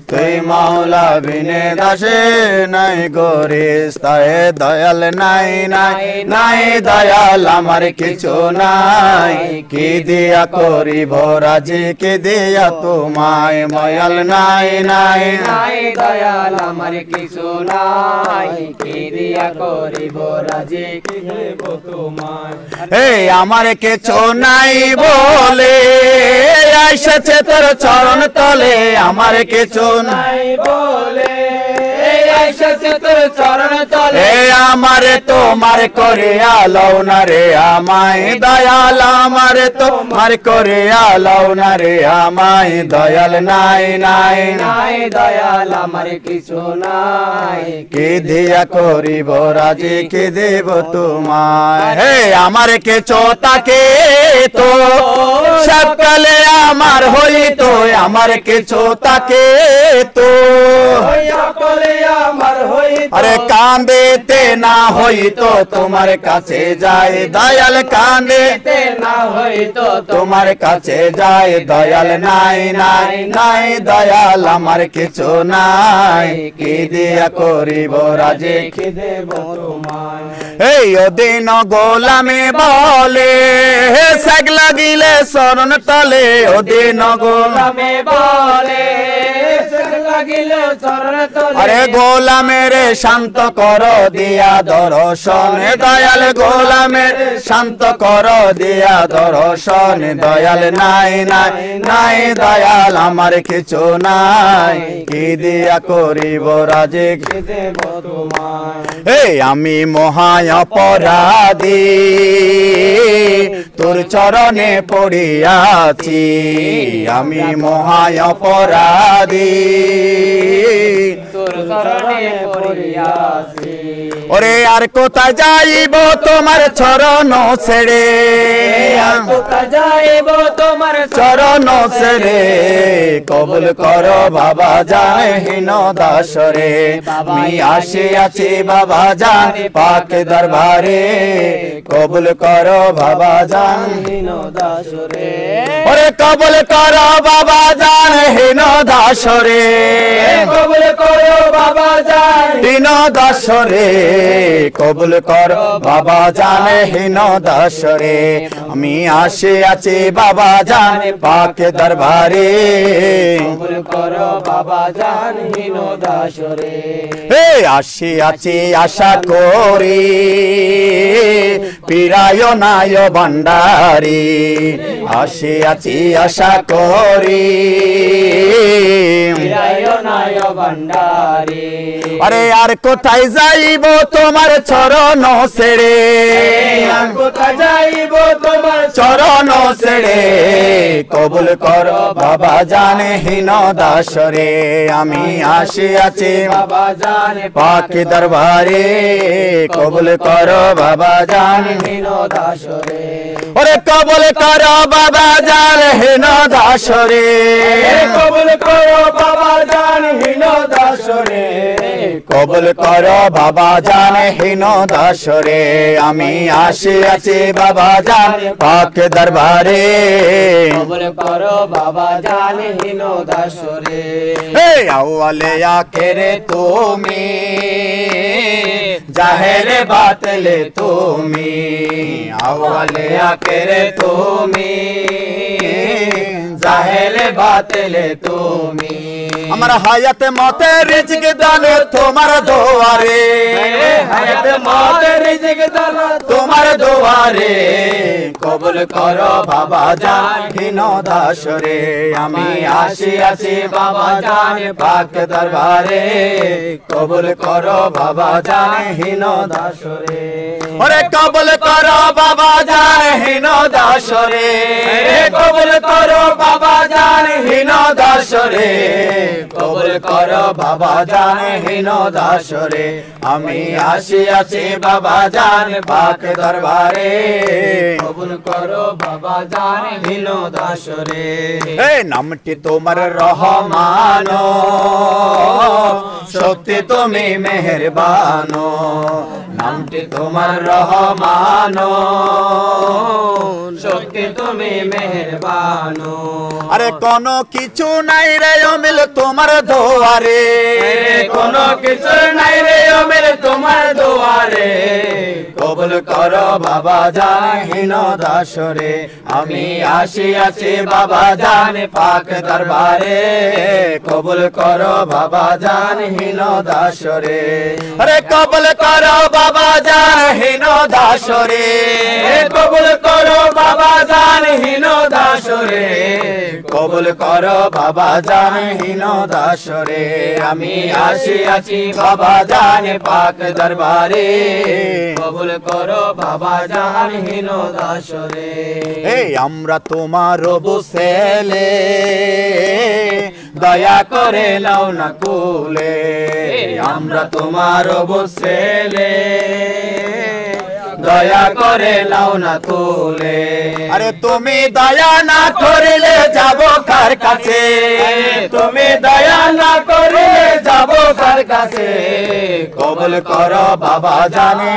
তুই মাওলা বিনে দাসে নাই করিস তাই দয়াল নাই নাই নাই দয়াল আমার কিছু নাই কি দিয়া করিব রাজি কি দিয়া তোমায় ময়াল নাই নাই নাই দয়াল আমার কিছু নাই কি দিয়া করিব রাজি কি দেব তোমায় এই আমার কিছু নাই বলে আইসেছে তোর চরণ তলে আমার কিছু নাই বলে আইসেছে তোর চরণ তলে আমারে তোমার করে আলো না রে আমায় দয়াল আমারে তোমার করে আলো না রে আমায় দয়াল নাই নাই নাই দয়াল আমার কিছু নাই কি দিয়া করিব রাজি কি দেব তোমায় হে আমার কিছু তাকে তো সকালে আমার হইতো আমার কিছু তাকে তো সকলে আমার হইতো আরে কাঁদেতে না হইতো তোমার কাছে যায় দয়াল কাঁদেতে না হইতো তোমার কাছে যায় দয়াল নাই নাই নাই দয়াল আমার কিছু নাই কি দিয়া করিব রাজি কি দেব তোমায় এই দিন গোলামে বলে সাগ লাগিলে শরণ তলে দিন গোলামে বলে লাগিলে চরণ তলে আরে গোলামের শান্ত কর দিয়া দর্শন দয়াল গোলামের শান্ত কর দিয়া দর্শন দয়াল নাই নাই নাই দয়াল আমার কিছু নাই কি দিয়া করিব রাজি কি দেব তোমায় এই আমি মহা অপরাধী তোর চরণে পড়িয়াছি আমি মহা অপরাধী তোর চরণে পড়িয়াছি ওরে আর কোথায় যাইব তোমার চরণ ছেড়ে কোথা যাইব তোমার চরণ ছেড়ে কবুল করো বাবা জান হীন দাসরে আমি আসিয়াছি বাবা জান পাক দরবারে কবুল করো বাবা জান হীন দাসরে ওরে কবুল করো বাবা জান হীন দাসরে কবুল করো বাবা জান হীন দাসরে কবুল করো বাবা জান হীন দাসরে আমি আসিয়াছি বাবা জান পাক দরবারে কবুল করো বাবা জান হীন দাসরে হে আসিয়াছি আশা করি পিরায় নায় ভান্ডারি আসিয়াছি আশা করি বিরায় নায় ভান্ডারি আরে আর কোথায় যাইব তোমার চরণ ছেড়ে কোথা যাইব তোমার চরণ ছেড়ে কবুল করো বাবা জানে হীন দাসরে আমি আসিয়াছি বাবা জান পাক দরবারে কবুল করো বাবা জান হীন দাসরে ওরে কবুল করো বাবা জান হীন দাসরে কবুল করো বাবা জান হীন দাসরে কবুল করো বাবা জান হীন দাসরে আমি আসিয়াছি বাবা জান পাক দরবারে কবুল করো বাবা জান হীন দাসরে হে আউয়ালে আখেরে তুমি জাহেরে বাতলে তুমি আউয়ালে আখেরে তুমি জাহেরে বাতলে তুমি আমার হায়াতে মতে রিজিক দান তোমার দোয়ারে হায়াত মত রিজিক দান তোমার দোয়ারে কবুল করো বাবা জান হীন দাসরে আমি আসিয়াছি বাবা জান পাক দরবারে কবুল করো বাবা জান হীন দাসরে ওরে কবুল করো বাবা জান হীন দাসরে কবুল করো বাবা জান হীন দাসরে কবুল করো বাবা জান হীন দাসরে আমি আসিয়াছি বাবা জান পাক দরবারে কবুল করো বাবা জান হীন দাসরে হে নামটি তোমার রহমান শক্তি তুমি মেহেরবান নামটি তোমার রহমান সত্যি তুমি মেহেরবানো। আরে কোনো কিছু নাই রে অমিল তোমার দুয়ারে, কোনো কিছু নাই রে অমিল তোমার দুয়ারে। কবুল করো বাবা জান হীন দাসরে, আমি আসিয়াছি বাবা জান পাক দরবারে। কবুল করো বাবা জান হীন দাসরে, আরে কবুল করো বাবা জান হীন দাসরে, কবুল করো বাবা জান হীন দাসরে। কবুল করো বাবা জান হীন দাসরে, আমি আসিয়াছি বাবা জান পাক দরবারে। কবুল করো বাবা জান হীন দাসরে। এই আমরা তোমার বুঝেলে দয়া করে নাও না কুলে, আমরা তোমার বুঝেলে দয়া করে নাও না তুলে। আরে তুমি দয়া না করিলে যাব কার কাছে, তুমি দয়া না করিলে যাব কার কাছে। কবুল করো বাবা জানে